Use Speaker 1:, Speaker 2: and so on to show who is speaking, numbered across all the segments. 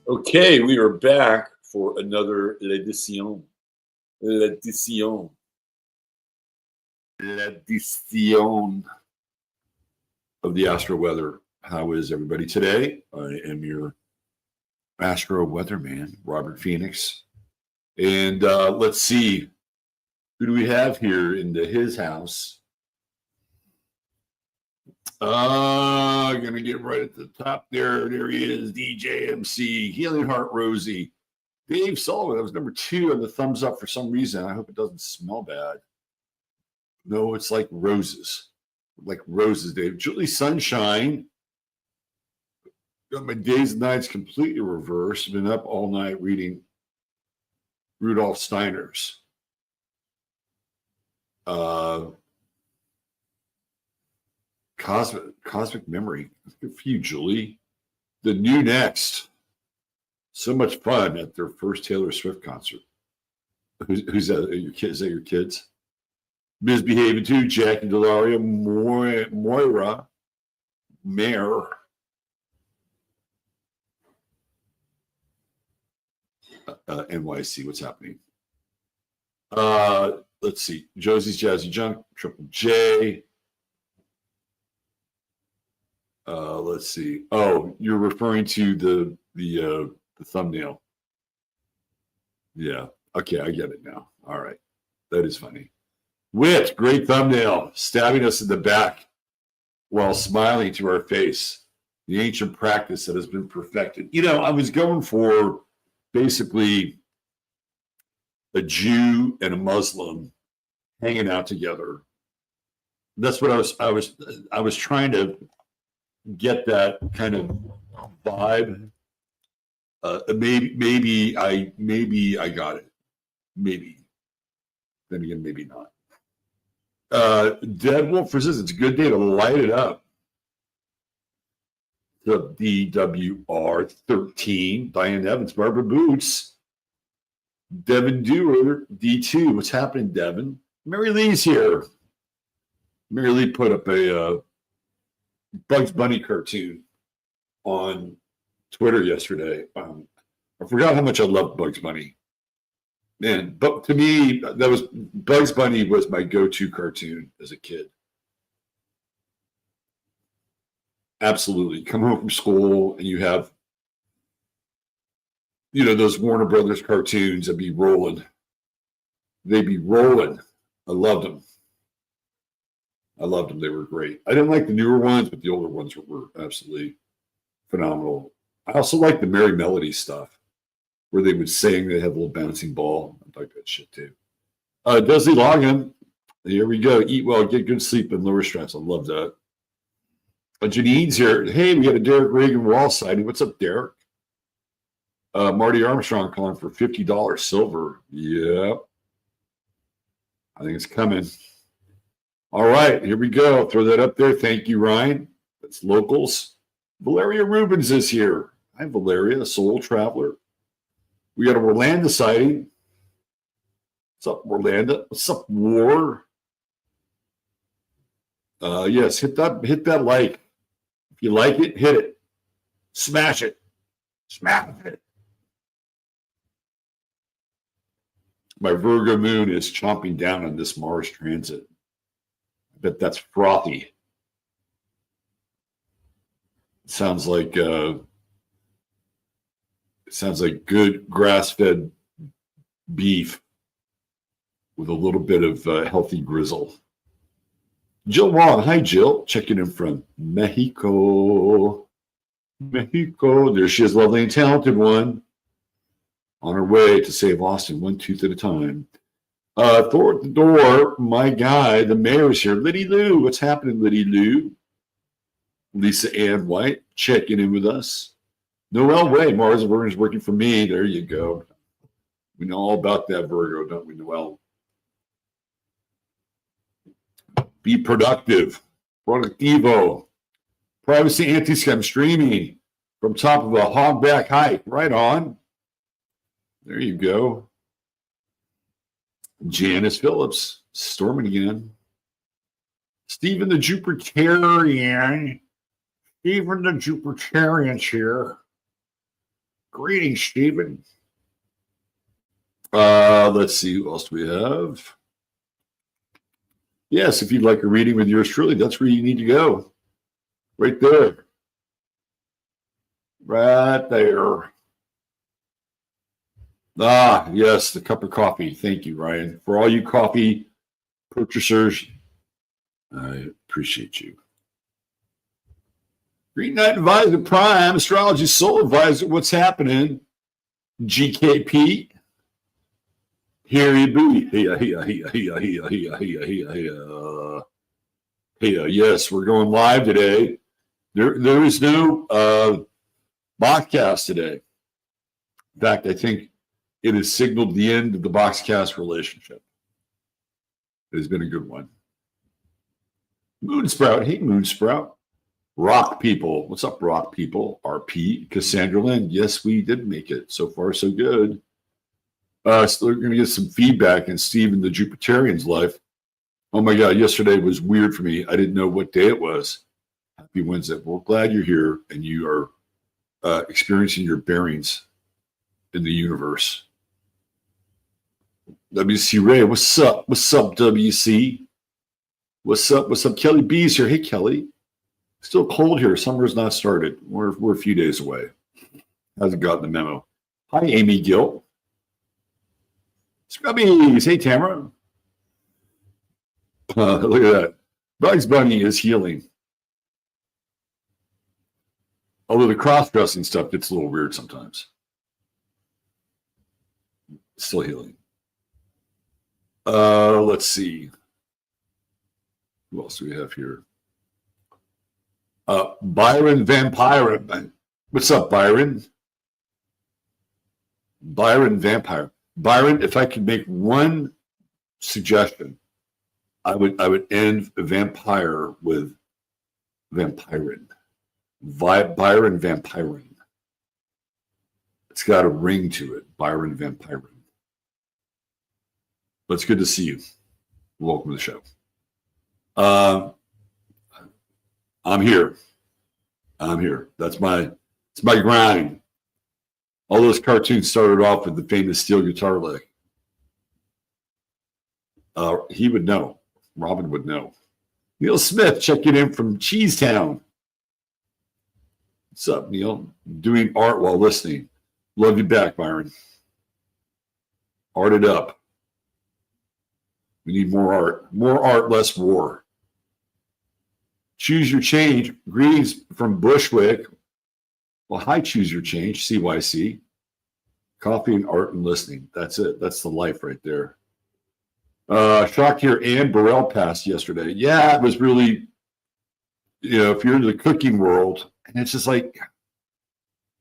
Speaker 1: Okay, we are back for another l'édition. L'édition. L'édition of the Astro Weather. How is everybody today? I am your Astro Weather man, Robert Phoenix. And let's see, who do we have here in his house? Gonna get right at the top there. There he is, DJ MC, Healing Heart Rosie, Dave Sullivan. That was number 2 on the thumbs up for some reason. I hope it doesn't smell bad. No, it's like roses. Like roses, Dave. Julie Sunshine. Got my days and nights completely reversed. Been up all night reading Rudolf Steiner's. Cosmic Memory. Good for you, Julie. The New Next. So much fun at their first Taylor Swift concert. Who's that? Your kids? Is that your kids? Misbehaving too. Jackie Delaria, Moira, Mare. NYC. What's happening? Let's see. Josie's Jazzy Junk, Triple J. Let's see. Oh, you're referring to the thumbnail. Yeah. Okay, I get it now. All right. That is funny. Wit, great thumbnail, stabbing us in the back while smiling to our face. The ancient practice that has been perfected. You know, I was going for basically a Jew and a Muslim hanging out together. That's what I was trying to get that kind of vibe. Maybe I got it. Maybe. Then again, maybe not. Dead Wolf says it's a good day to light it up. The DWR 13, Diane Evans, Barbara Boots, Devin Dewar, D2. What's happening, Devin? Mary Lee's here. Mary Lee put up a Bugs Bunny cartoon on Twitter yesterday. I forgot how much I love Bugs Bunny. Man, but to me, that was Bugs Bunny was my go-to cartoon as a kid. Absolutely. Come home from school and you have, you know, those Warner Brothers cartoons that be rolling. They'd be rolling. I loved them. They were great. I didn't like the newer ones, but the older ones were absolutely phenomenal. I also like the Merry Melody stuff where they would sing. They had a little bouncing ball. I like that shit too. Dudley Logan. Here we go. Eat well, get good sleep, and lower stress. I love that. Janine's here. Hey, we got a Derek Reagan wall sighting. What's up, Derek? Marty Armstrong calling for $50 silver. Yep. I think it's coming. All right, here we go. Throw that up there. Thank you, Ryan. That's locals. Valeria Rubens is here. Hi, Valeria, soul traveler. We got a Orlando sighting. What's up, Orlando? What's up, War? Yes, hit that like. If you like it, hit it. Smash it. Smash it. My Virgo moon is chomping down on this Mars transit. I bet that's frothy. Sounds like good grass-fed beef with a little bit of healthy grizzle. Jill Wong, hi Jill, checking in from Mexico. There she is, lovely and talented one, on her way to save Austin one tooth at a time. Thor at the door, my guy, the mayor's here. Liddy Lou, what's happening, Liddy Lou? Lisa Ann White, checking in with us. Noel Way, Mars and Virgo's working for me. There you go. We know all about that Virgo, don't we, Noel? Be productive. Productivo. Privacy anti-scam streaming from top of a hogback hike. Right on. There you go. Janice Phillips, storming again. Stephen the Jupiterian. Stephen the Jupiterian's here. Greetings, Stephen. Let's see, who else do we have? Yes, if you'd like a reading with yours truly, that's where you need to go. Right there. Right there. Ah, yes, the cup of coffee. Thank you, Ryan. For all you coffee purchasers, I appreciate you. Green Knight Advisor Prime, Astrology Soul Advisor. What's happening? GKP. Here you be. Yes, we're going live today. There is no boxcast today. In fact, I think it has signaled the end of the boxcast relationship. It has been a good one. Moonsprout. Hey, Moonsprout. Rock People. What's up, Rock People? RP. Cassandra Lynn. Yes, we did make it. So far, so good. So we're going to get some feedback in Stephen the Jupiterian's life. Oh my God, yesterday was weird for me. I didn't know what day it was. Happy Wednesday. We're glad you're here and you are experiencing your bearings in the universe. WC Ray, what's up? What's up, WC? What's up? What's up? Kelly B's here. Hey, Kelly. Still cold here. Summer's not started. We're a few days away. Hasn't gotten the memo. Hi, Amy Gill. Scrubbies. Hey, Tamara. Look at that. Bugs Bunny is healing. Although the cross-dressing stuff gets a little weird sometimes. Still healing. Let's see. Who else do we have here? Byron Vampire. What's up, Byron? Byron Vampire. Byron, if I could make one suggestion, I would end vampire with vampirin. Byron Vampirin. It's got a ring to it. Byron Vampirin. But it's good to see you. Welcome to the show. I'm here. It's my grind. All those cartoons started off with the famous steel guitar lick. He would know. Robin would know. Neil Smith checking in from Cheesetown. What's up, Neil? Doing art while listening. Love you back, Byron. Art it up. We need more art. More art, less war. Choose your change. Greetings from Bushwick. Well, hi, choose your change. CYC. Coffee and art and listening. That's it. That's the life right there. Shock here. Ann Burrell passed yesterday. Yeah, it was really, if you're in the cooking world, and it's just like,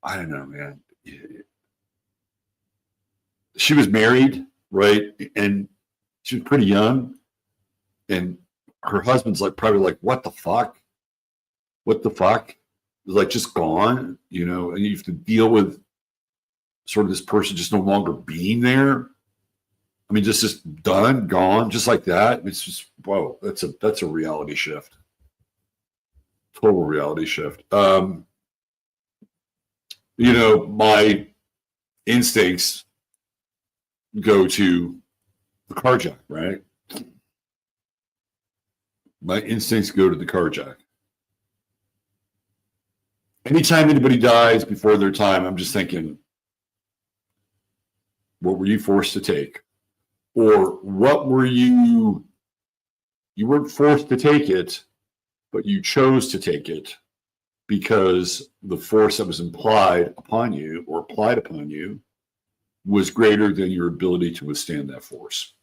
Speaker 1: I don't know, man. She was married, right? And she was pretty young. And her husband's probably like, what the fuck? What the fuck? Like just gone, and you have to deal with sort of this person just no longer being there. I mean, just done, gone, just like that. It's just, whoa, that's a reality shift. Total reality shift. My instincts go to the carjack, right? My instincts go to the carjack. Anytime anybody dies before their time, I'm just thinking, what were you forced to take? Or what were you weren't forced to take it, but you chose to take it because the force that was implied upon you or applied upon you was greater than your ability to withstand that force.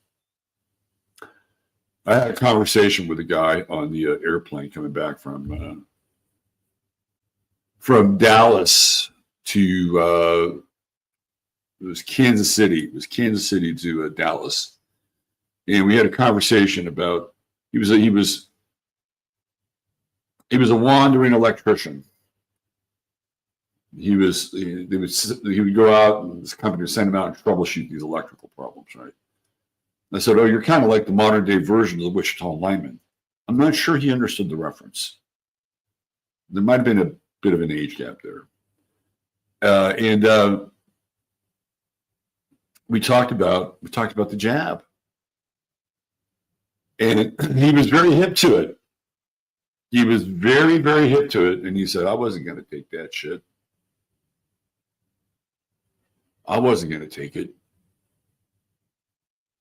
Speaker 1: I had a conversation with a guy on the airplane coming back from Dallas to it was Kansas City. It was Kansas City to Dallas, and we had a conversation about he was a wandering electrician. He would go out and this company would send him out and troubleshoot these electrical problems, right? I said, oh, you're kind of like the modern day version of the Wichita lineman. I'm not sure he understood the reference. There might have been a bit of an age gap there. And we talked about the jab, and he was very hip to it. He was very, very hip to it, and he said, "I wasn't going to take that shit. I wasn't going to take it."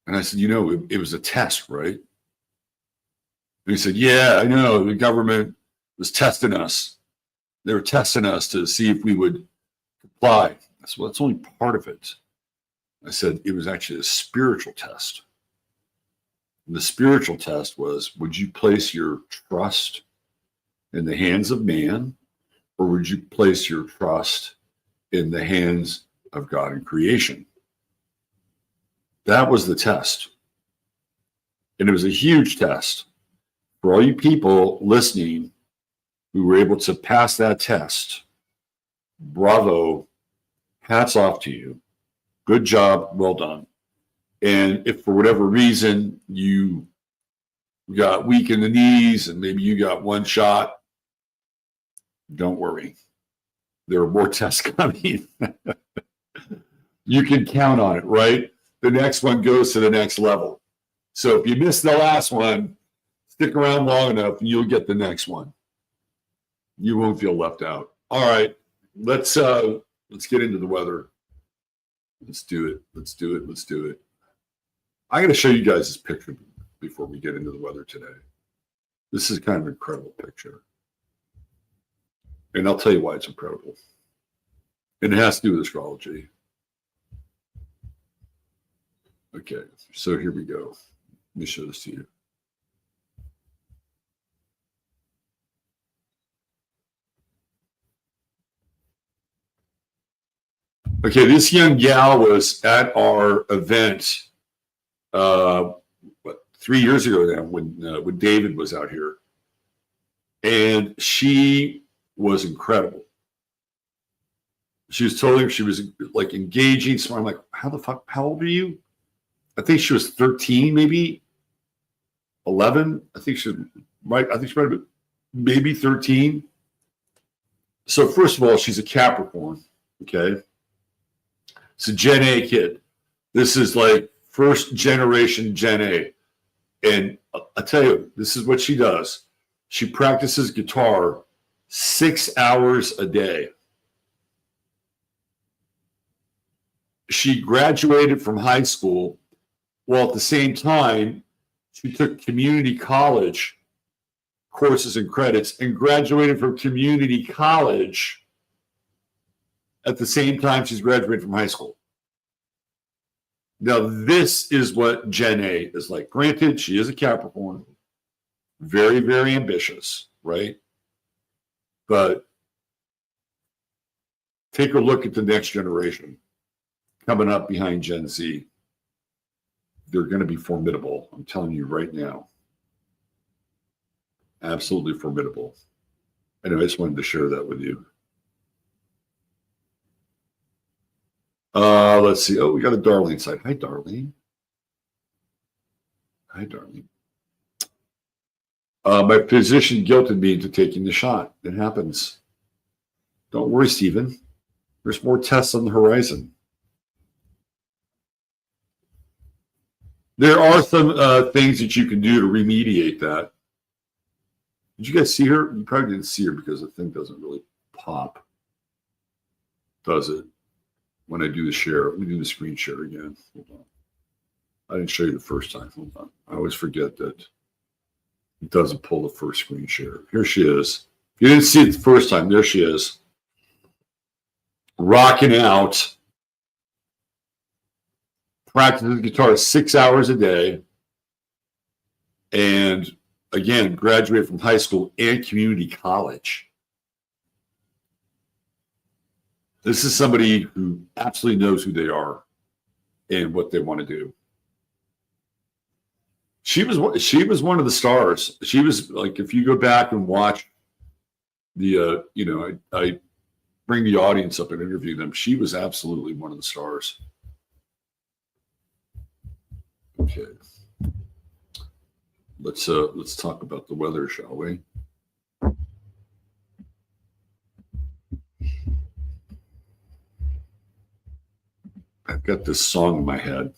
Speaker 1: And I said, "You know, it was a test, right?" And he said, "Yeah, I know. The government was testing us. They were testing us to see if we would comply." I said, "Well, that's only part of it." I said, "It was actually a spiritual test. And the spiritual test was, would you place your trust in the hands of man, or would you place your trust in the hands of God and creation?" That was the test. And it was a huge test. For all you people listening who were able to pass that test, bravo, hats off to you. Good job, well done. And if for whatever reason you got weak in the knees and maybe you got one shot, don't worry. There are more tests coming. You can count on it, right? The next one goes to the next level. So if you miss the last one, stick around long enough and you'll get the next one. You won't feel left out. All right, let's get into the weather. Let's do it. Let's do it. Let's do it. I'm going to show you guys this picture before we get into the weather today. This is kind of an incredible picture. And I'll tell you why it's incredible. And it has to do with astrology. Okay, so here we go. Let me show this to you. Okay, this young gal was at our event 3 years ago now when David was out here. And she was incredible. She was she was like engaging. So I'm like, how old are you? I think she was 13, maybe 11. I think she might have been maybe 13. So first of all, she's a Capricorn. Okay. It's a Gen A kid. This is like first generation Gen A. And I tell you, this is what she does. She practices guitar 6 hours a day. She graduated from high school, while at the same time, she took community college courses and credits and graduated from community college at the same time she's graduated from high school. Now, this is what Gen A is like. Granted, she is a Capricorn, very, very ambitious, right? But take a look at the next generation coming up behind Gen Z. They're going to be formidable. I'm telling you right now. Absolutely formidable. Anyway, I just wanted to share that with you. Let's see. Oh, we got a Darlene side. Hi, Darlene. Hi, Darlene. My physician guilted me into taking the shot. It happens. Don't worry, Stephen. There's more tests on the horizon. There are some things that you can do to remediate that. Did you guys see her? You probably didn't see her because the thing doesn't really pop, does it? When I do the share, let me do the screen share again. Hold on. I didn't show you the first time. Hold on. I always forget that it doesn't pull the first screen share. Here she is. If you didn't see it the first time, there she is. Rocking out. Practicing the guitar 6 hours a day. And again, graduated from high school and community college. This is somebody who absolutely knows who they are and what they want to do. She was one of the stars. She was like, if you go back and watch the, I bring the audience up and interview them. She was absolutely one of the stars. Okay. Let's talk about the weather, shall we? got this song in my head,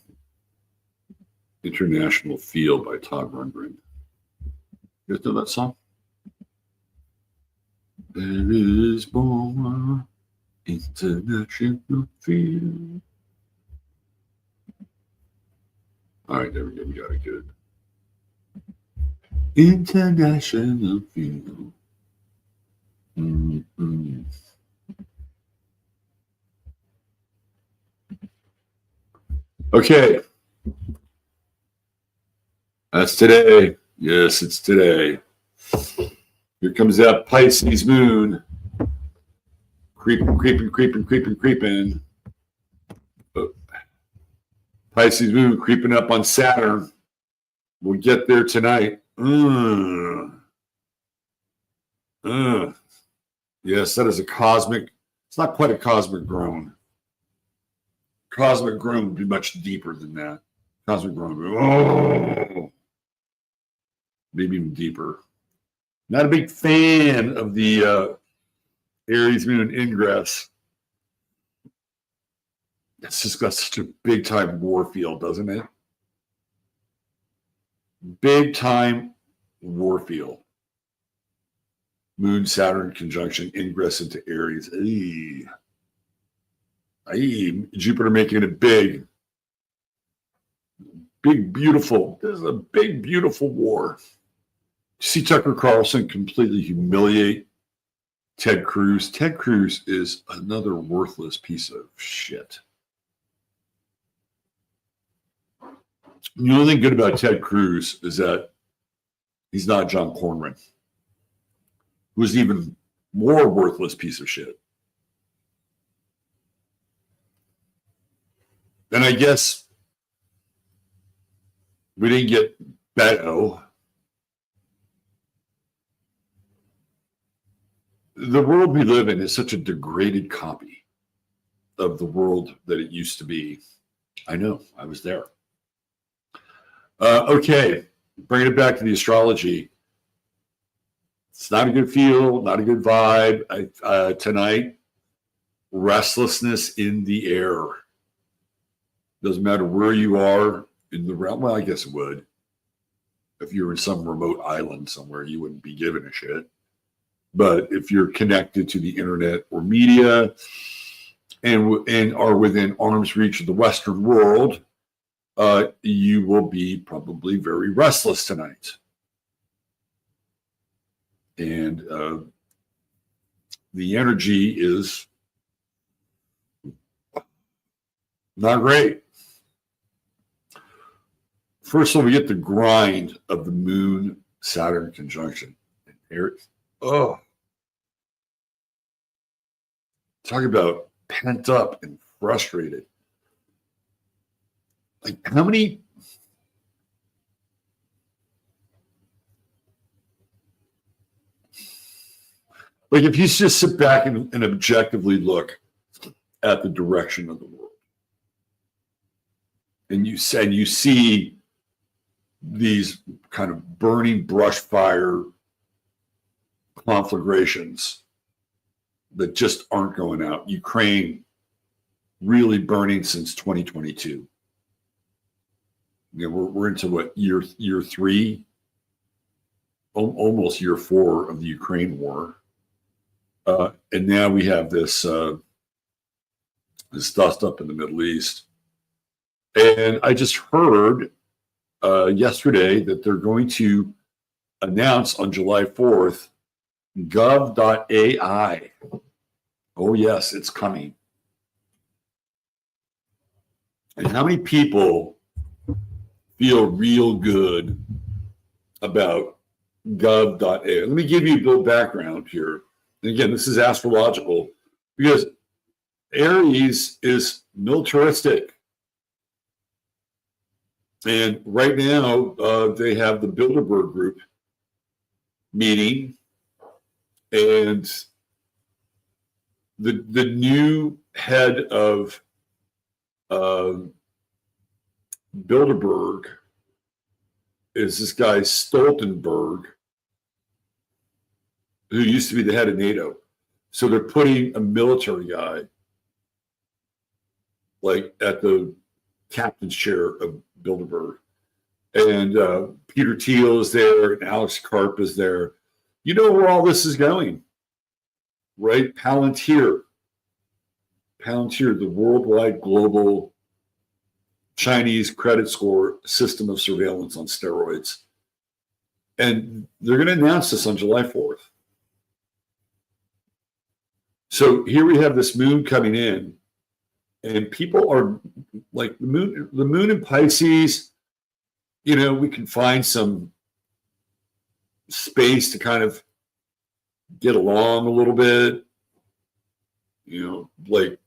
Speaker 1: International Feel by Todd Rundgren. You guys know that song? There is born international feel. All right, there we go. We got it good. International feel. Mm-hmm. Okay. That's today. Yes, it's today. Here comes that Pisces moon. Creeping. Oh. Pisces moon creeping up on Saturn. We'll get there tonight. Yes, that is a cosmic. It's not quite a cosmic groan. Cosmic groan would be much deeper than that. Cosmic groan. Oh, maybe even deeper. Not a big fan of the Aries moon ingress. It's just got such a big time war feel, doesn't it? Big time war feel. Moon Saturn conjunction ingress into Aries. Jupiter making it big. Big, beautiful. This is a big, beautiful war. See Tucker Carlson completely humiliate Ted Cruz. Ted Cruz is another worthless piece of shit. The only thing good about Ted Cruz is that he's not John Cornyn, who's an even more worthless piece of shit. And I guess we didn't get Beto. The world we live in is such a degraded copy of the world that it used to be. I know, I was there. Okay, bringing it back to the astrology. It's not a good feel, not a good vibe tonight. Restlessness in the air. Doesn't matter where you are in the realm. Well, I guess it would. If you were in some remote island somewhere, you wouldn't be giving a shit. But if you're connected to the internet or media and are within arm's reach of the Western world, you will be probably very restless tonight. And the energy is not great. First of all, we get the grind of the Moon Saturn conjunction. Oh, talk about pent up and frustrated. Like, how many? Like, if you just sit back and objectively look at the direction of the world, and you see these kind of burning brush fire conflagrations that just aren't going out. Ukraine really burning since 2022. You know, we're into what, year 3, almost year 4 of the Ukraine war, and now we have this dust up in the Middle East. And I just heard yesterday that they're going to announce on July 4th gov.ai. Oh, yes, it's coming. And how many people feel real good about gov.ai? Let me give you a little background here. And again, this is astrological because Aries is militaristic. And right now, they have the Bilderberg Group meeting, and the new head of Bilderberg is this guy Stoltenberg, who used to be the head of NATO. So they're putting a military guy like at the captain's chair of Bilderberg. And Peter Thiel is there, and Alex Karp is there. You know where all this is going, right? Palantir, the worldwide global Chinese credit score system of surveillance on steroids. And they're going to announce this on July 4th. So here we have this moon coming in, and people are like the moon in Pisces. You know, we can find some space to kind of get along a little bit, you know, like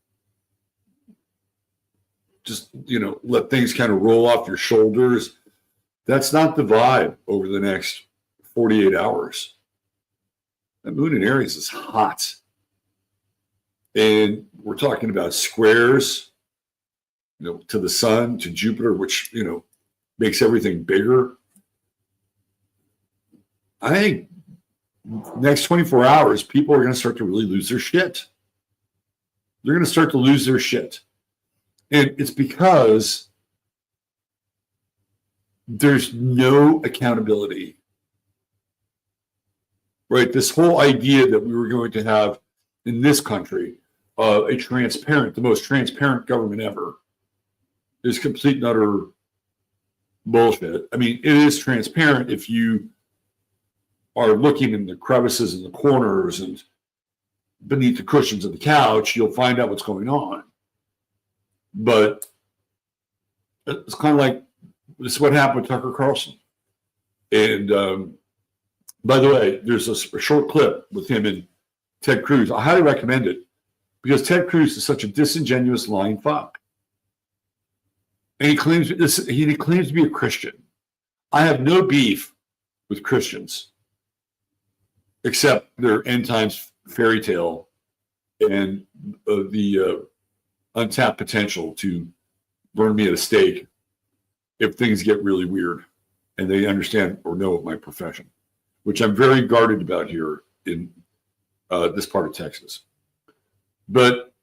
Speaker 1: just, you know, let things kind of roll off your shoulders. That's not the vibe over the next 48 hours. The moon in Aries is hot. And we're talking about squares, you know, to the sun, to Jupiter, which, you know, makes everything bigger. I think next 24 hours, people are going to start to really lose their shit. They're going to start to lose their shit. And it's because there's no accountability, right? This whole idea that we were going to have in this country the most transparent government ever is complete and utter bullshit. I mean, it is transparent if you are looking in the crevices and the corners and beneath the cushions of the couch, you'll find out what's going on. But it's kind of like this is what happened with Tucker Carlson. And by the way, there's a short clip with him and Ted Cruz. I highly recommend it because Ted Cruz is such a disingenuous, lying fuck. And he claims to be a Christian. I have no beef with Christians, except their end times fairy tale and the untapped potential to burn me at a stake if things get really weird and they understand or know of my profession, which I'm very guarded about here in this part of Texas. But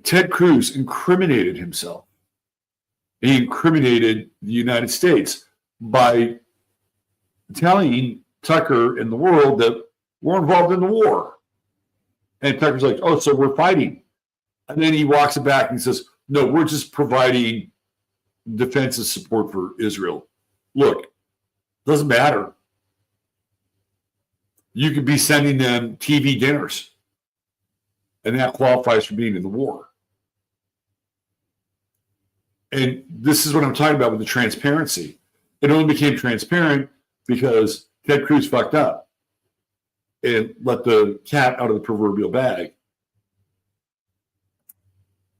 Speaker 1: Ted Cruz incriminated himself. He incriminated the United States by telling Tucker and the world that we're involved in the war. And Tucker's like, oh, so we're fighting. And then he walks it back and says, no, we're just providing defensive support for Israel. Look, doesn't matter. You could be sending them TV dinners, and that qualifies for being in the war. And this is what I'm talking about with the transparency. It only became transparent because Ted Cruz fucked up and let the cat out of the proverbial bag.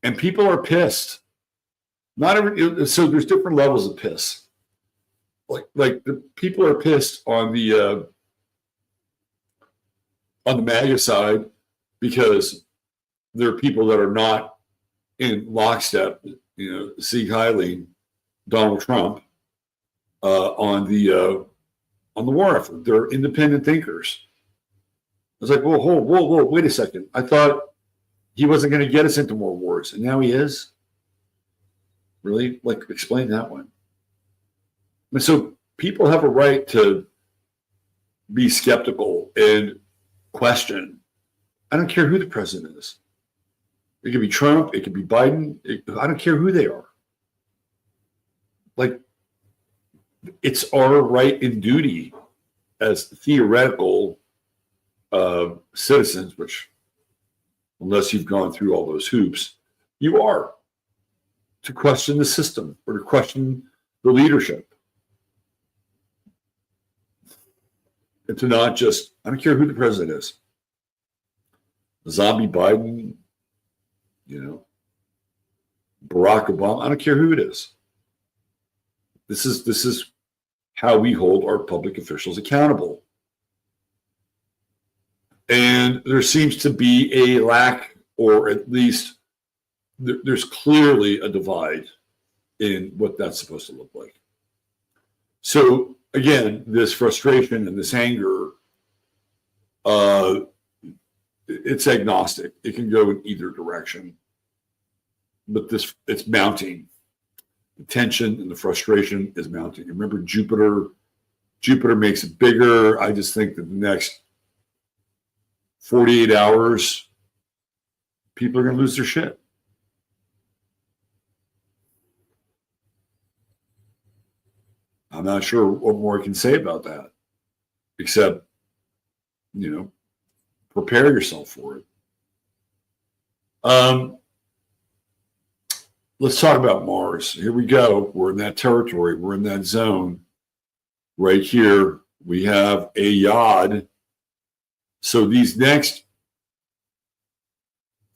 Speaker 1: And people are pissed. So there's different levels of piss. Like the people are pissed on the MAGA side because there are people that are not in lockstep, you know, Sieg Heiling, Donald Trump, on the war effort. They're independent thinkers. I was like, whoa, wait a second. I thought he wasn't going to get us into more wars, and now he is? Really? Like, explain that one. And so people have a right to be skeptical and question. I don't care who the president is. It could be Trump. It could be Biden. I don't care who they are. Like, it's our right and duty as theoretical citizens, which, unless you've gone through all those hoops, you are, to question the system or to question the leadership. And to not just, I don't care who the president is. Zombie Biden, you know, Barack Obama, I don't care who it is. This is how we hold our public officials accountable. And there seems to be a lack, or at least there's clearly a divide in what that's supposed to look like. So again, this frustration and this anger it's agnostic. It can go in either direction. But it's mounting. The tension and the frustration is mounting. Remember, Jupiter makes it bigger. I just think that the next 48 hours, people are going to lose their shit. I'm not sure what more I can say about that, except, prepare yourself for it. Let's talk about Mars. Here we go. We're in that territory. We're in that zone. Right here, we have a yod. So these next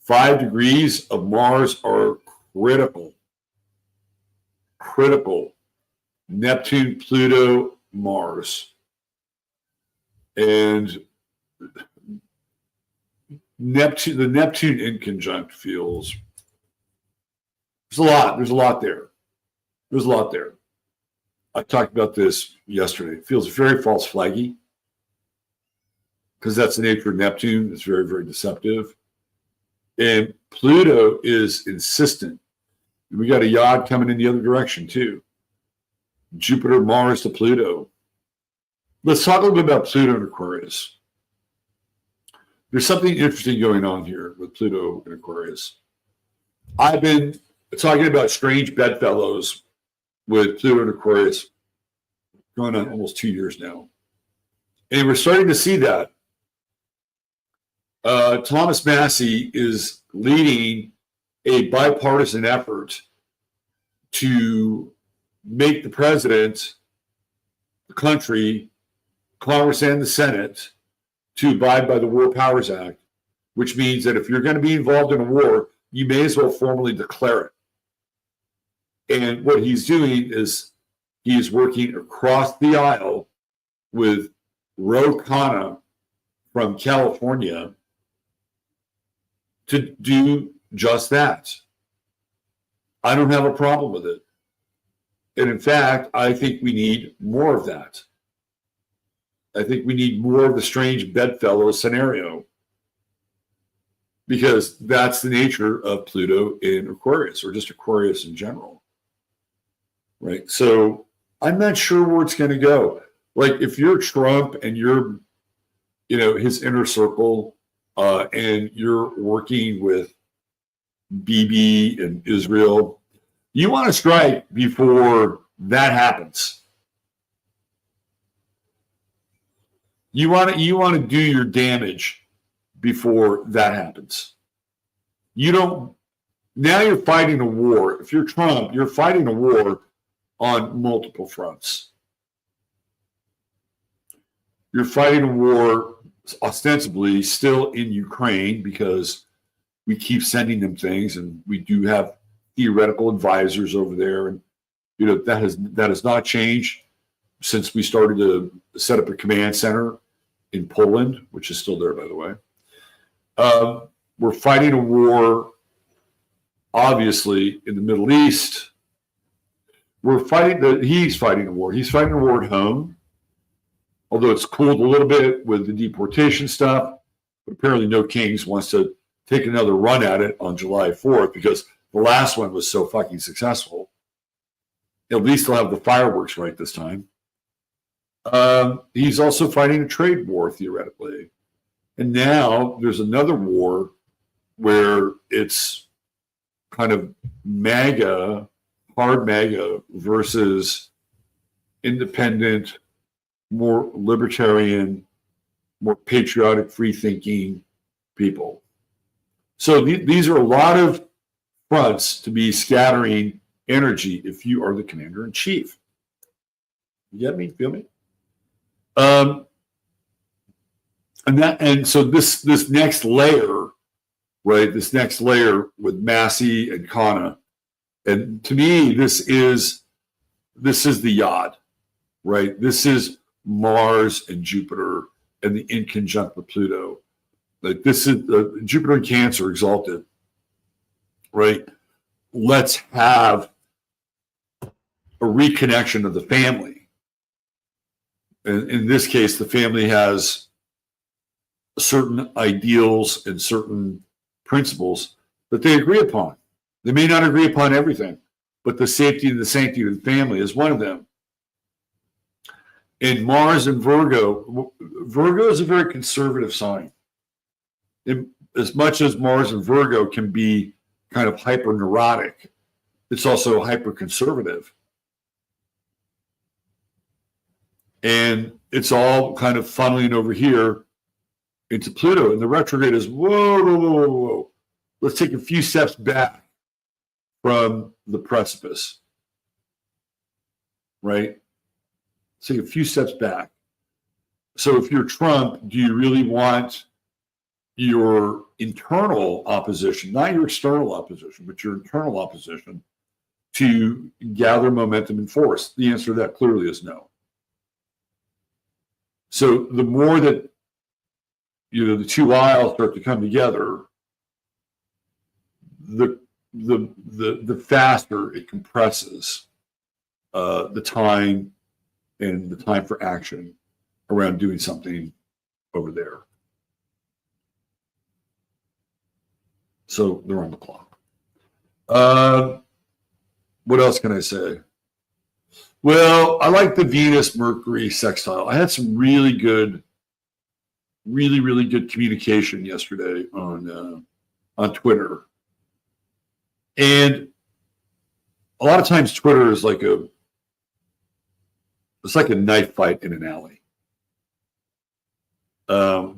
Speaker 1: 5 degrees of Mars are critical. Critical. Neptune, Pluto, Mars. And the Neptune inconjunct feels there's a lot there. There's a lot there. I talked about this yesterday. It feels very false flaggy because that's the nature of Neptune. It's very, very deceptive. And Pluto is insistent. And we got a yod coming in the other direction too. Jupiter, Mars to Pluto. Let's talk a little bit about Pluto and Aquarius. There's something interesting going on here with Pluto and Aquarius. I've been talking about strange bedfellows with Pluto and Aquarius going on almost 2 years now. And we're starting to see that. Thomas Massie is leading a bipartisan effort to make the president, the country, Congress, and the Senate to abide by the War Powers Act, which means that if you're going to be involved in a war, you may as well formally declare it. And what he's doing is he is working across the aisle with Ro Khanna from California to do just that. I don't have a problem with it. And in fact, I think we need more of that. I think we need more of the strange bedfellow scenario because that's the nature of Pluto in Aquarius, or just Aquarius in general. Right? So I'm not sure where it's going to go. Like if you're Trump and you're, his inner circle, and you're working with Bibi and Israel, you want to strike before that happens. You want to do your damage before that happens. Now you're fighting a war. If you're Trump, you're fighting a war on multiple fronts. You're fighting a war ostensibly still in Ukraine because we keep sending them things and we do have theoretical advisors over there. And, that has not changed since we started to set up a command center in Poland, which is still there, by the way. We're fighting a war, obviously, in the Middle East. He's fighting a war. He's fighting a war at home, although it's cooled a little bit with the deportation stuff. But apparently No Kings wants to take another run at it on July 4th because the last one was so fucking successful. At least they'll have the fireworks right this time. He's also fighting a trade war, theoretically. And now there's another war where it's kind of MAGA, hard MAGA versus independent, more libertarian, more patriotic, free-thinking people. So these are a lot of fronts to be scattering energy if you are the commander-in-chief. You get me? Feel me? And so this next layer, right? This next layer with Massie and Khanna, and to me, this is the yod, right? This is Mars and Jupiter and the inconjunct with Pluto. Like this is Jupiter and Cancer exalted, right? Let's have a reconnection of the family. And in this case, the family has certain ideals and certain principles that they agree upon. They may not agree upon everything, but the safety and the sanctity of the family is one of them. And Mars and Virgo is a very conservative sign. As much as Mars and Virgo can be kind of hyper neurotic, it's also hyper conservative. And it's all kind of funneling over here into Pluto. And the retrograde is, whoa. Let's take a few steps back from the precipice, right? Let's take a few steps back. So if you're Trump, do you really want your internal opposition, not your external opposition, but your internal opposition to gather momentum and force? The answer to that clearly is no. So the more that the two aisles start to come together, the faster it compresses the time and the time for action around doing something over there. So they're on the clock. What else can I say? Well, I like the Venus-Mercury sextile. I had some really good communication yesterday on Twitter. And a lot of times Twitter is like it's like a knife fight in an alley. But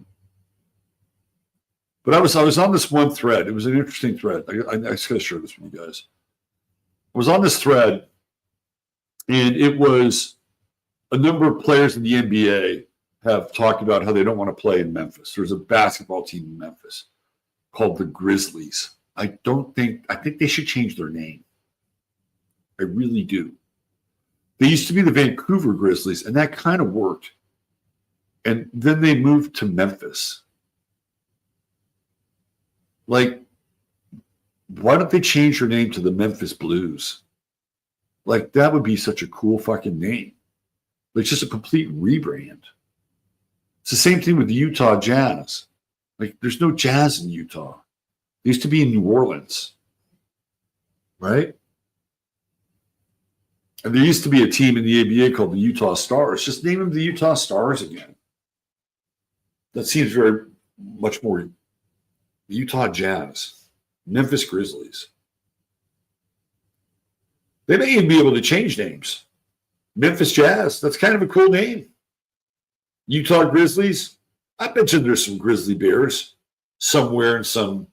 Speaker 1: I was on this one thread. It was an interesting thread. I just got to share this with you guys. I was on this thread, and it was a number of players in the NBA have talked about how they don't want to play in Memphis. There's a basketball team in Memphis called the Grizzlies. I think they should change their name. I really do. They used to be the Vancouver Grizzlies, and that kind of worked. And then they moved to Memphis. Like, why don't they change their name to the Memphis Blues? Like, that would be such a cool fucking name. Like, just a complete rebrand. It's the same thing with the Utah Jazz. Like, there's no jazz in Utah. They used to be in New Orleans. Right? And there used to be a team in the ABA called the Utah Stars. Just name them the Utah Stars again. That seems very much more Utah Jazz. Memphis Grizzlies. They may even be able to change names. Memphis Jazz, that's kind of a cool name. Utah Grizzlies, I bet you there's some grizzly bears somewhere in some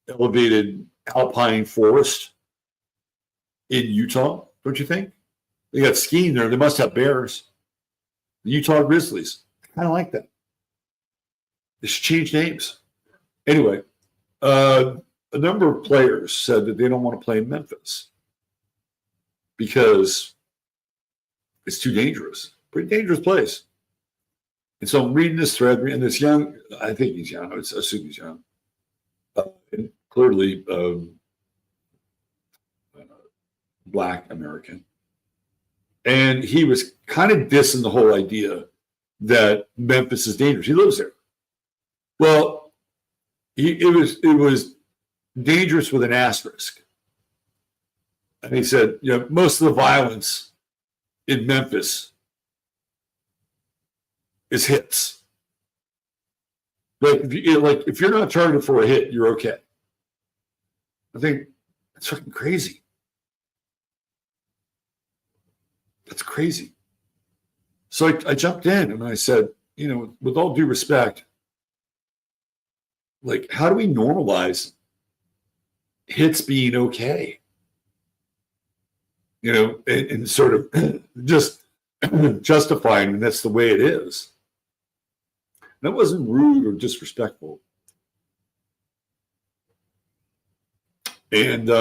Speaker 1: elevated alpine forest in Utah, don't you think? They got skiing there. They must have bears. The Utah Grizzlies. I kind of like that. They should change names. Anyway, a number of players said that they don't want to play in Memphis because it's too dangerous. Pretty dangerous place. And so I'm reading this thread, and this young, I think he's young, I assume he's young, and clearly Black American. And he was kind of dissing the whole idea that Memphis is dangerous. He lives there. Well, it was dangerous with an asterisk. And he said, most of the violence in Memphis is hits. Like if you're not targeted for a hit, you're okay. I think that's fucking crazy. That's crazy. So I jumped in and I said, with all due respect, like, how do we normalize hits being okay? And sort of just justifying, and that's the way it is. That wasn't rude or disrespectful. And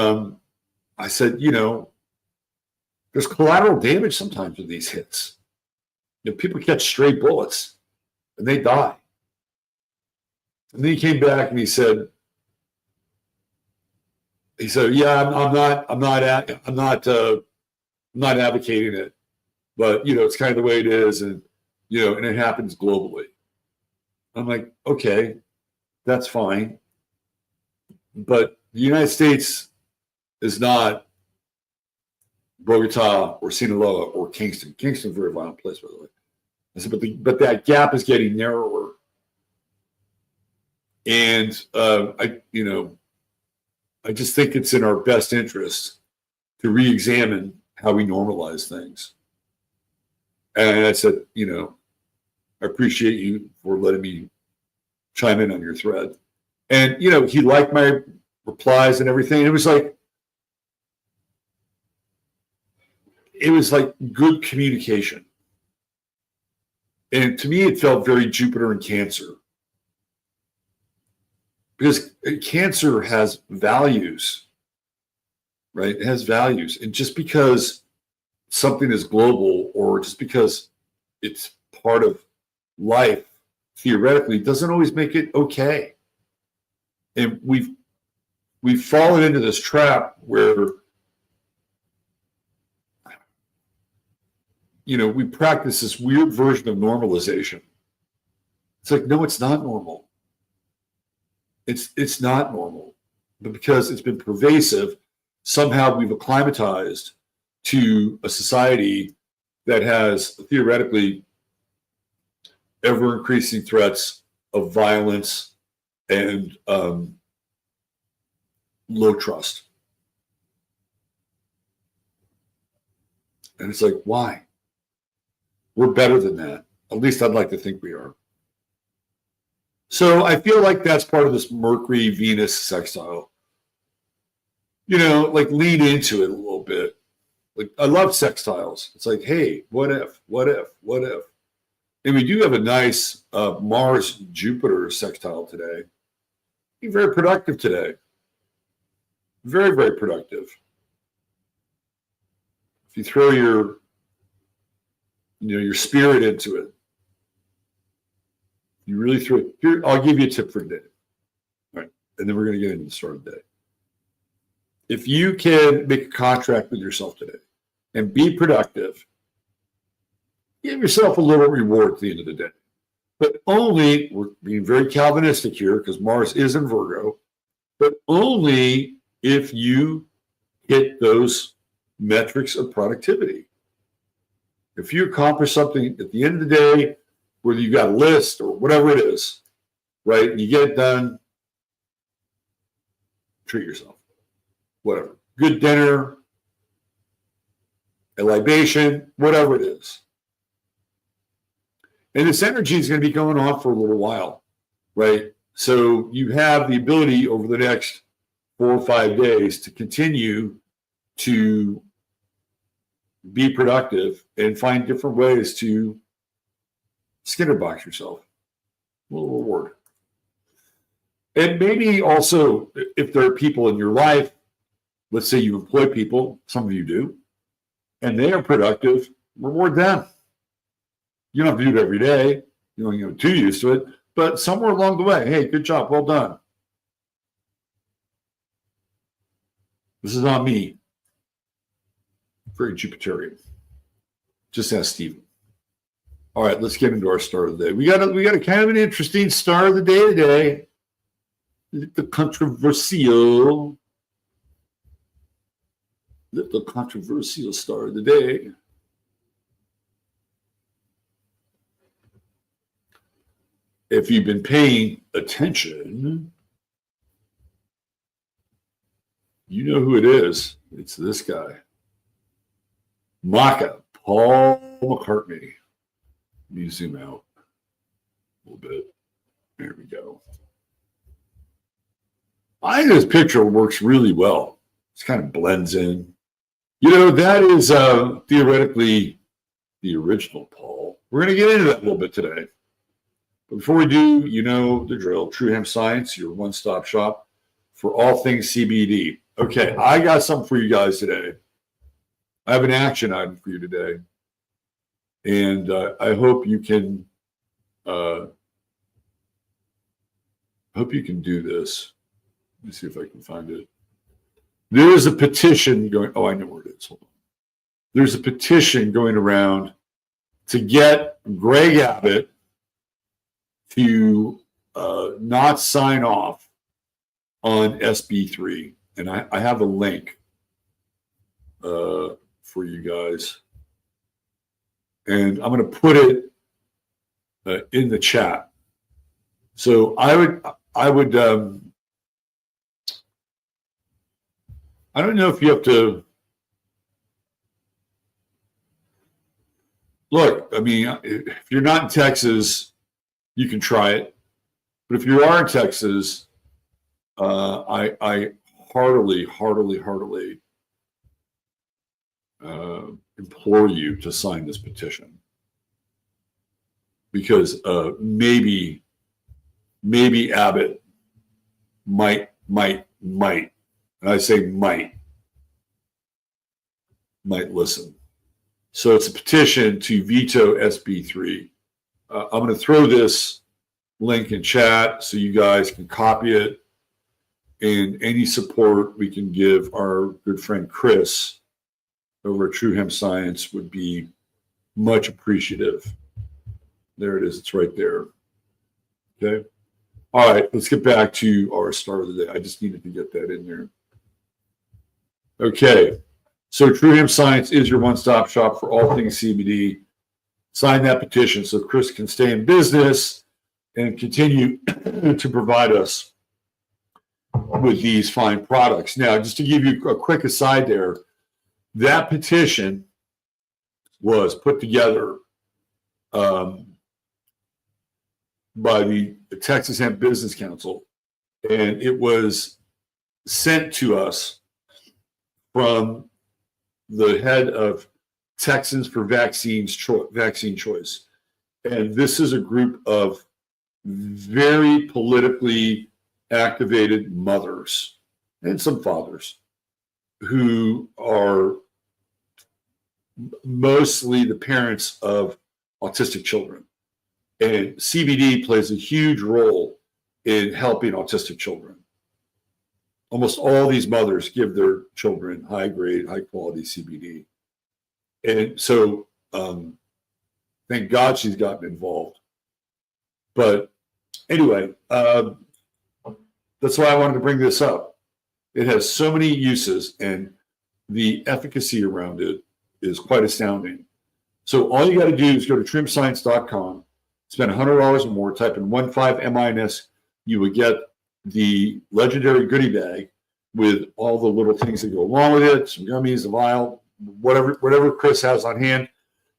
Speaker 1: I said, there's collateral damage sometimes with these hits. People catch stray bullets and they die. And then he came back and he said, yeah, I'm not advocating it, but it's kind of the way it is, and and it happens globally. I'm like, okay, that's fine. But the United States is not Bogota or Sinaloa or Kingston. Kingston is a very violent place, by the way. I said, but that gap is getting narrower. And I just think it's in our best interest to re-examine how we normalize things. And I said, I appreciate you for letting me chime in on your thread. And, he liked my replies and everything. It was like good communication. And to me, it felt very Jupiter and Cancer. Because Cancer has values, right? It has values. And just because something is global or just because it's part of life, theoretically, doesn't always make it okay. And we've fallen into this trap where, we practice this weird version of normalization. It's like, no, it's not normal. It's not normal. But because it's been pervasive, somehow we've acclimatized to a society that has theoretically ever increasing threats of violence and low trust. And it's like, why? We're better than that. At least I'd like to think we are. So I feel like that's part of this Mercury-Venus sextile. Lean into it a little bit. Like, I love sextiles. It's like, hey, what if? And we do have a nice Mars-Jupiter sextile today. Be very productive today. Very, very productive. If you throw your spirit into it, you really throw it. Here, I'll give you a tip for today. All right. And then we're going to get into the start of the day. If you can make a contract with yourself today and be productive, give yourself a little reward at the end of the day. But only, we're being very Calvinistic here because Mars is in Virgo, but only if you hit those metrics of productivity. If you accomplish something at the end of the day, whether you got a list or whatever it is, right, and you get it done, treat yourself. Whatever. Good dinner, a libation, whatever it is. And this energy is going to be going on for a little while, right? So you have the ability over the next 4 or 5 days to continue to be productive and find different ways to Skinner box yourself. A little reward. And maybe also, if there are people in your life, let's say you employ people, some of you do, and they are productive, reward them. You don't have to do it every day. You don't get too used to it, but somewhere along the way, hey, good job, well done. This is on me. Very Jupiterian. Just ask Stephen. All right, let's get into our star of the day. We got a kind of an interesting star of the day today. The controversial star of the day. If you've been paying attention, you know who it is. It's this guy. Paul McCartney. Let me zoom out a little bit. There we go. I think this picture works really well. It kind of blends in. That is theoretically the original Paul. We're going to get into that a little bit today. But before we do, the drill. True Hemp Science, your one-stop shop for all things CBD. Okay, I got something for you guys today. I have an action item for you today. And I hope you can do this. Let me see if I can find it. There is a petition going. Oh, I know where it is. Hold on. There's a petition going around to get Greg Abbott to not sign off on SB3. And I have a link for you guys. And I'm going to put it in the chat. So I would, I don't know if you have to look. I mean, if you're not in Texas, you can try it. But if you are in Texas, I heartily implore you to sign this petition, because maybe Abbott might, and I say might listen. So it's a petition to veto SB3. I'm going to throw this link in chat so you guys can copy it. And any support we can give our good friend Chris over at True Hemp Science would be much appreciative. There it is. It's right there. Okay. All right. Let's get back to our start of the day. I just needed to get that in there. Okay. So True Hemp Science is your one-stop shop for all things CBD. Sign that petition so Chris can stay in business and continue to provide us with these fine products. Now, just to give you a quick aside there, that petition was put together by the Texas Hemp Business Council, and it was sent to us from the head of Texans for Vaccine Choice. And this is a group of very politically activated mothers and some fathers who are mostly the parents of autistic children. And CBD plays a huge role in helping autistic children. Almost all these mothers give their children high-grade, high-quality CBD. And so thank God she's gotten involved. But anyway, that's why I wanted to bring this up. It has so many uses, and the efficacy around it is quite astounding. So all you got to do is go to truehempscience.com, spend $100 or more, type in 15MINS. You would get the legendary goodie bag with all the little things that go along with it, some gummies, a vial, whatever Chris has on hand,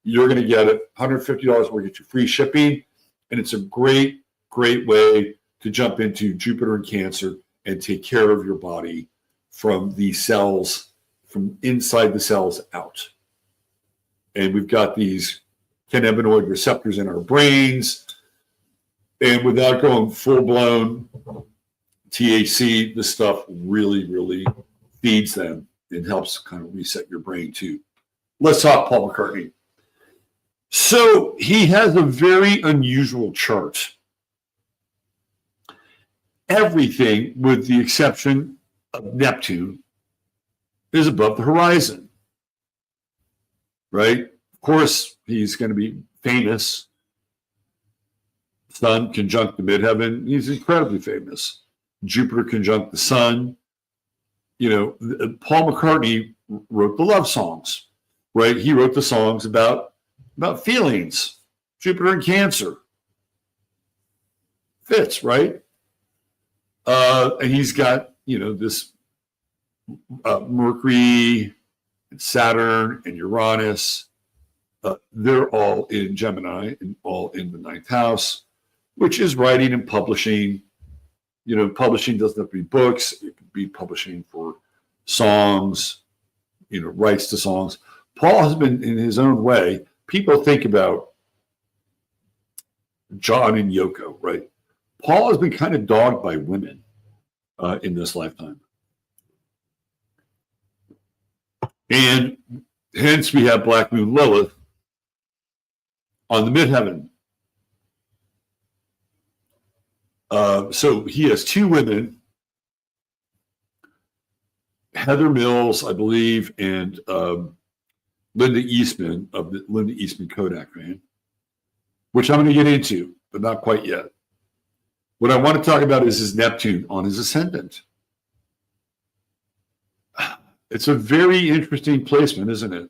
Speaker 1: you're going to get it. $150 will get you free shipping. And it's a great way to jump into Jupiter and Cancer and take care of your body from the cells, from inside the cells out. And we've got these cannabinoid receptors in our brains. And without going full-blown THC, this stuff really feeds them and helps kind of reset your brain too. Let's talk Paul McCartney. So he has a very unusual chart. Everything, with the exception of Neptune, is above the horizon, right? Of course, he's going to be famous. Sun conjunct the midheaven. He's incredibly famous. Jupiter conjunct the sun. You know, Paul McCartney wrote the love songs, right? He wrote the songs about feelings. Jupiter and Cancer. Fits, right? And he's got, you know, this Mercury and Saturn and Uranus. They're all in Gemini and all in the 9th house, which is writing and publishing. You know, publishing doesn't have to be books. It could be publishing for songs, you know, rights to songs. Paul has been, in his own way, people think about John and Yoko, right? Paul has been kind of dogged by women in this lifetime. And hence we have Black Moon Lilith on the midheaven. So he has two women, Heather Mills, I believe, and Linda Eastman of the Linda Eastman Kodak fame, which I'm going to get into, but not quite yet. What I want to talk about is his Neptune on his ascendant. It's a very interesting placement, isn't it?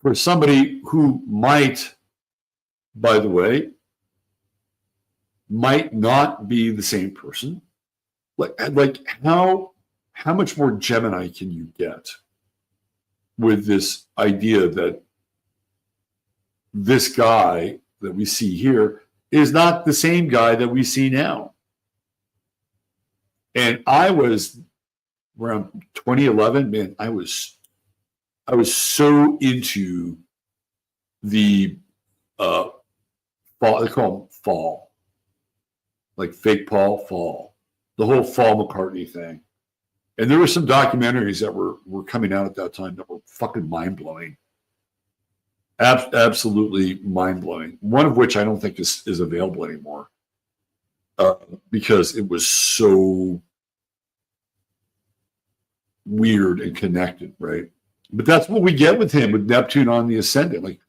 Speaker 1: For somebody who might, by the way, might not be the same person. Like how much more Gemini can you get with this idea that this guy that we see here is not the same guy that we see now? And I was around 2011, man, I was so into the fall, they call them fall, like fake Paul fall, the whole Paul McCartney thing. And there were some documentaries that were coming out at that time that were fucking mind-blowing. Absolutely mind-blowing. One of which I don't think is available anymore because it was so weird and connected, right? But that's what we get with him, with Neptune on the ascendant. Like,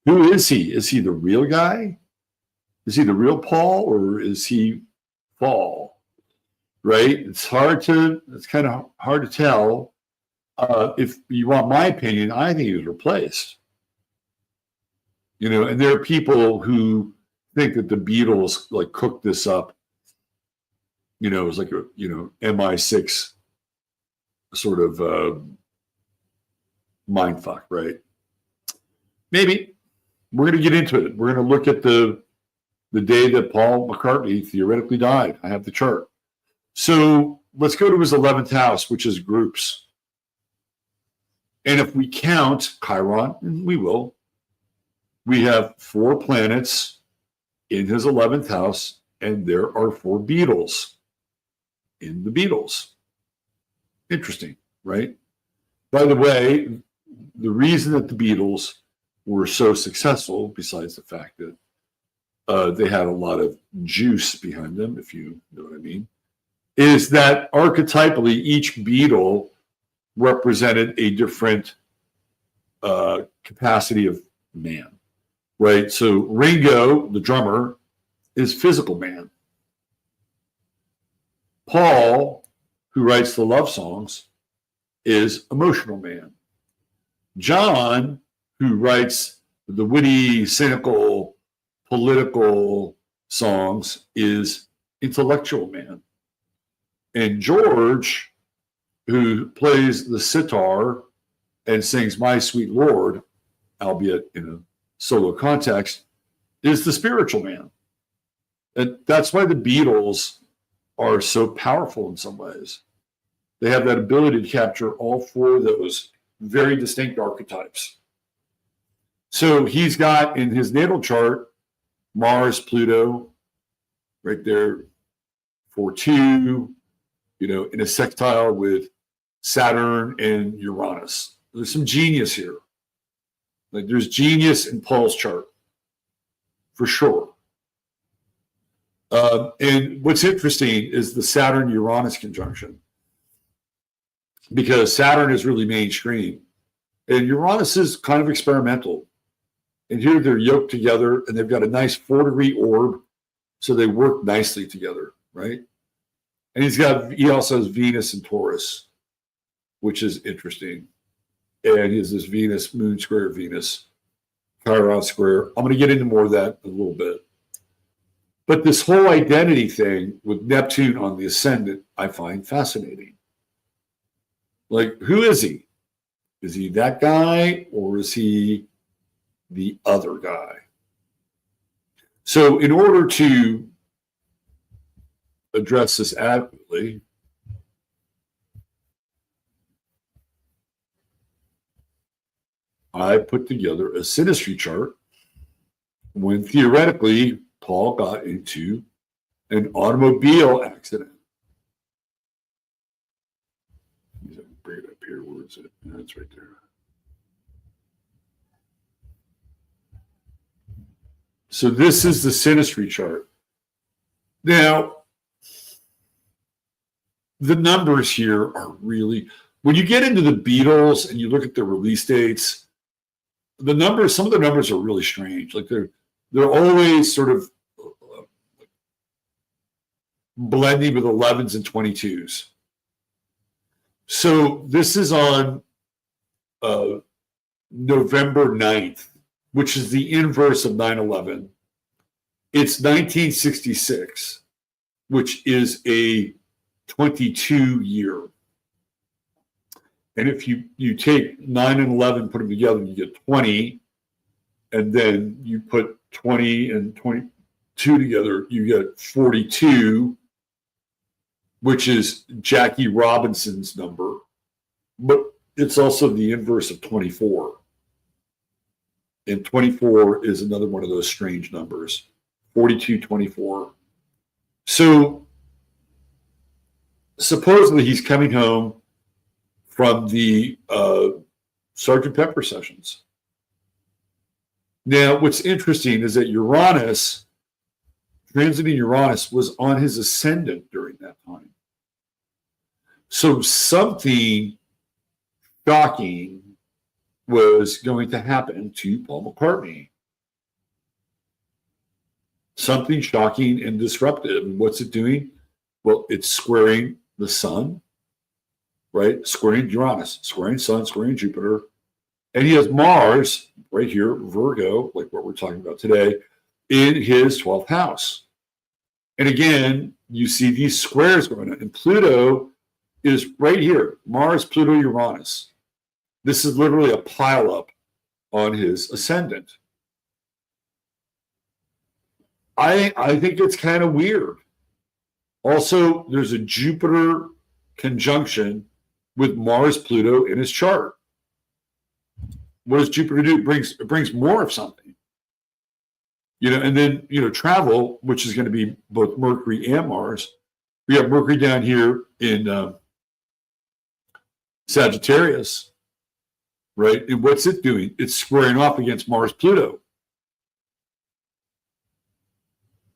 Speaker 1: who is he? Is he the real guy? Is he the real Paul, or is he Paul? Right? It's kind of hard to tell. If you want my opinion, I think he was replaced. You know, and there are people who think that the Beatles like cooked this up. You know, it was like a MI6 sort of mindfuck, right? Maybe. We're going to get into it. We're going to look at the day that Paul McCartney theoretically died. I have the chart. So let's go to his 11th house, which is groups. And if we count Chiron, and we will, we have 4 planets in his 11th house, and there are 4 Beatles in the Beatles. Interesting, right? By the way, the reason that the Beatles were so successful, besides the fact that they had a lot of juice behind them, if you know what I mean, is that archetypally each Beatle represented a different capacity of man, right? So Ringo, the drummer, is physical man. Paul, who writes the love songs, is emotional man. John, who writes the witty, cynical, political songs, is intellectual man. And George, who plays the sitar and sings My Sweet Lord, albeit in a solo context, is the spiritual man. And that's why the Beatles are so powerful in some ways. They have that ability to capture all 4 of those very distinct archetypes. So he's got in his natal chart Mars, Pluto, right there, 4-2, in a sextile with Saturn and Uranus. There's some genius here. Like there's genius in Paul's chart, for sure. And what's interesting is the Saturn-Uranus conjunction, because Saturn is really mainstream and Uranus is kind of experimental. And here they're yoked together and they've got a nice 4-degree orb, so they work nicely together, right? And he also has Venus and Taurus, which is interesting. And he has this Venus, Moon square Venus, Chiron square. I'm going to get into more of that in a little bit. But this whole identity thing with Neptune on the ascendant, I find fascinating. Like, who is he? Is he that guy, or is he the other guy? So in order to address this adequately, I put together a synastry chart when theoretically Paul got into an automobile accident. Bring it up here. Where is it? That's right there. So this is the synastry chart. Now, the numbers here are really, when you get into the Beatles and you look at the release dates, the numbers, some of the numbers are really strange. Like they're always sort of blending with 11s and 22s. So this is on November 9th, which is the inverse of 9/11. It's 1966, which is a 22 year. And if you take 9 and 11, put them together, you get 20. And then you put 20 and 22 together, you get 42, which is Jackie Robinson's number. But it's also the inverse of 24. And 24 is another one of those strange numbers, 42, 24. So supposedly he's coming home from the Sgt. Pepper sessions. Now, what's interesting is that Uranus, transiting Uranus, was on his ascendant during that time. So something shocking was going to happen to Paul McCartney. Something shocking and disruptive. And what's it doing? Well, it's squaring the sun, right? Squaring Uranus, squaring Sun, squaring Jupiter. And he has Mars right here, Virgo, like what we're talking about today, in his 12th house. And again, you see these squares going on. And Pluto is right here, Mars, Pluto, Uranus. This is literally a pileup on his ascendant. I think it's kind of weird. Also, there's a Jupiter conjunction with Mars, Pluto in his chart. What does Jupiter do? It brings more of something. And then, travel, which is going to be both Mercury and Mars. We have Mercury down here in Sagittarius, right? And what's it doing? It's squaring off against Mars, Pluto.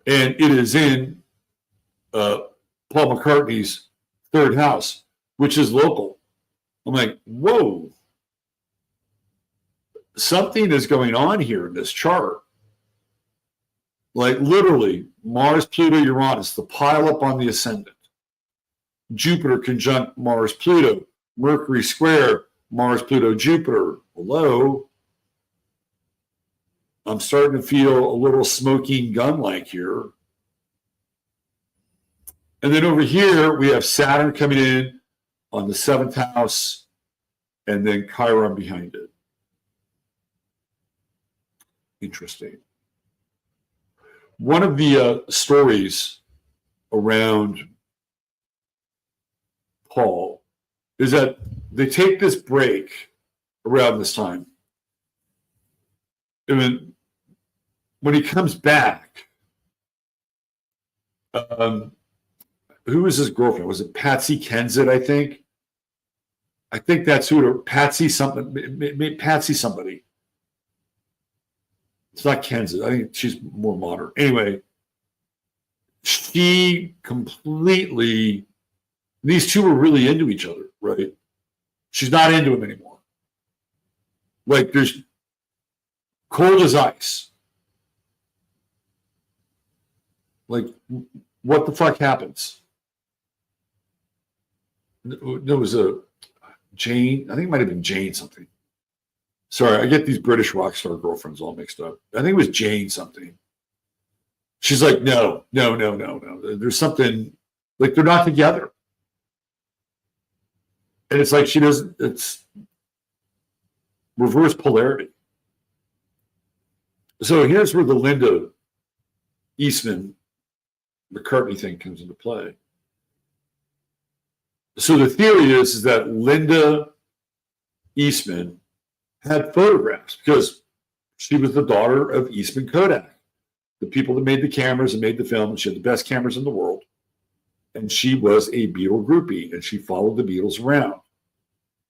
Speaker 1: And it is in Paul McCartney's 3rd house, which is local. I'm like, whoa. Something is going on here in this chart. Like literally, Mars, Pluto, Uranus, the pileup on the ascendant. Jupiter conjunct Mars, Pluto. Mercury square, Mars, Pluto, Jupiter. Hello. I'm starting to feel a little smoking gun-like here. And then over here, we have Saturn coming in on the 7th house, and then Chiron behind it. Interesting. One of the stories around Paul is that they take this break around this time. And then when he comes back, who was his girlfriend? Was it Patsy Kensit, I think? I think that's who it was. Patsy somebody. It's not Kensit. I think she's more modern. Anyway, she completely, these two were really into each other, right? She's not into him anymore. Like there's cold as ice. Like, what the fuck happens? There was a Jane, I think it might have been Jane something. Sorry, I get these British rock star girlfriends all mixed up. I think it was Jane something. She's like, no. There's something, like they're not together. And it's like it's reverse polarity. So here's where the Linda Eastman McCartney thing comes into play. So the theory is that Linda Eastman had photographs because she was the daughter of Eastman Kodak, the people that made the cameras and made the film. And she had the best cameras in the world. And she was a Beatle groupie, and she followed the Beatles around.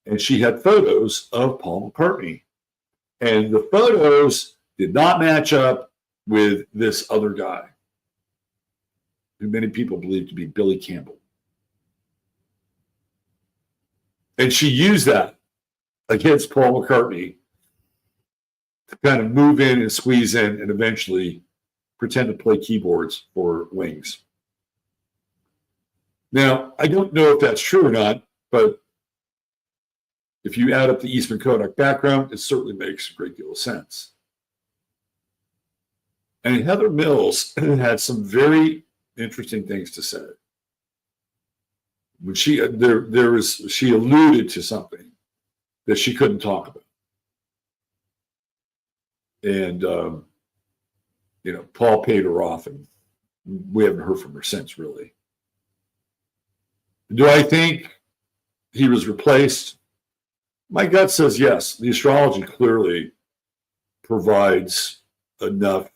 Speaker 1: And she had photos of Paul McCartney. And the photos did not match up with this other guy, who many people believe to be Billy Campbell. And she used that against Paul McCartney to kind of move in and squeeze in and eventually pretend to play keyboards for Wings. Now, I don't know if that's true or not, but if you add up the Eastman Kodak background, it certainly makes a great deal of sense. And Heather Mills had some very interesting things to say. When she she alluded to something that she couldn't talk about. And Paul paid her off, and we haven't heard from her since, really. Do I think he was replaced? My gut says yes. The astrology clearly provides enough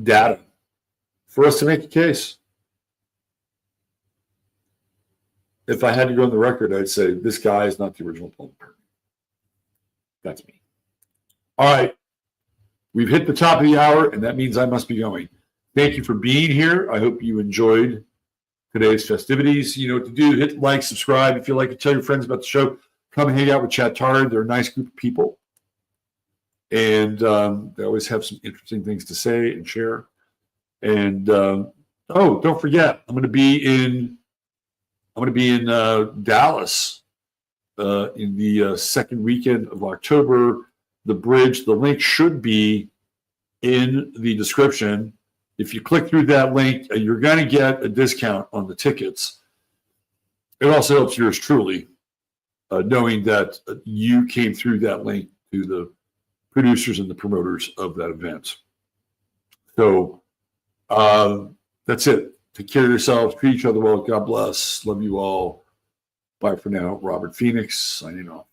Speaker 1: data for us to make a case. If I had to go on the record, I'd say this guy is not the original Paul McCartney. That's me. All right. We've hit the top of the hour, and that means I must be going. Thank you for being here. I hope you enjoyed today's festivities. You know what to do. Hit like, subscribe. If you like to tell your friends about the show, come hang out with Chad Tard. They're a nice group of people. And they always have some interesting things to say and share. And don't forget, I'm going to be in Dallas in the second weekend of October. The link should be in the description. If you click through that link, you're going to get a discount on the tickets. It also helps yours truly, knowing that you came through that link to the producers and the promoters of that event. So that's it. Take care of yourselves. Treat each other well. God bless. Love you all. Bye for now. Robert Phoenix signing off.